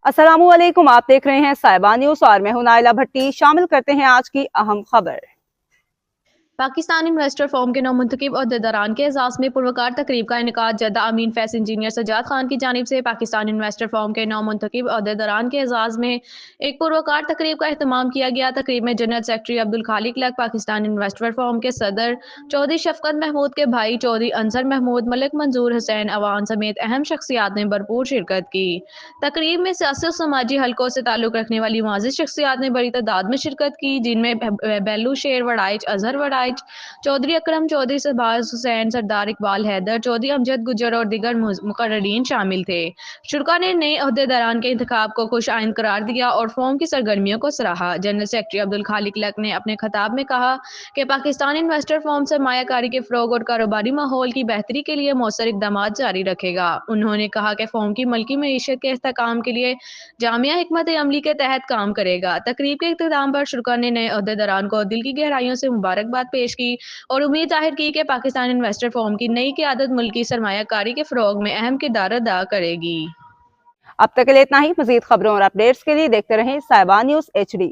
अस्सलामु अलैकुम, आप देख रहे हैं साहिबा न्यूज और मैं हूं नाइला भट्टी। शामिल करते हैं आज की अहम खबर। पाकिस्तानी इन्वेस्टर फॉर्म के नौमुंतखब अहदेदारान के एजाज़ में पुरवकार तकरीब का इनेकाद जद्दा अमीन फैस इंजीनियर सजाद खान की जानिब से पाकिस्तानी इन्वेस्टर फॉर्म के नौमुंतखब अहदेदारान के एजाज़ में एक पुरवकार तकरीब का अहतमाम किया गया। तकरीब में जनरल सेक्रेटरी अब्दुल खालिक लक, पाकिस्तानी इन्वेस्टर फॉर्म के सदर चौधरी शफकत महमूद के भाई चौधरी अंसर महमूद, मलिक मंजूर हुसैन अवान समेत अहम शख्सियात ने भरपूर शिरकत की। तकरीब में सियासी और समाजी हलकों से ताल्लुक़ रखने वाली मुअज़्ज़िज़ शख्सियात ने बड़ी तादाद में शिरकत की, जिनमें बेलू शेर वड़ाइच, अजहर वड़ाइच, चौधरी अकरम चौधरी, सरबाज हुसैन, सरदार इकबाल हैदर, चौधरी अमजद गुज्जर और दीगर मुकर्ररीन शामिल थे। शुरा ने नए अहदेदारान के इंतखाब को खुश आइंद करार दिया और फॉर्म की सरगर्मियों को सराहा। जनरल सेक्रेटरी अब्दुल खालिक लक ने अपने खिताब में कहा कि पाकिस्तान इन्वेस्टर फॉर्म सरमायाकारी के फ़रोग़ और कारोबारी माहौल की बेहतरी के लिए मौसर इक़दामात जारी रखेगा। उन्होंने कहा कि फॉर्म की मुल्की मईशत के इस्तेहकाम के लिए जामिया हिकमत अमली के तहत काम करेगा। तकरीब के इख्तिताम पर शुरा ने नए अहदेदारान को दिल की गहराइयों से मुबारकबाद पेश की और उम्मीद जाहिर की कि पाकिस्तान इन्वेस्टर फॉर्म की नई क़यादत मुल्की सरमायाकारी के फ़रोग़ में अहम किरदार अदा करेगी। अब तक के लिए इतना ही। मज़ीद खबरों और अपडेट्स के लिए देखते रहें साहिबा न्यूज HD।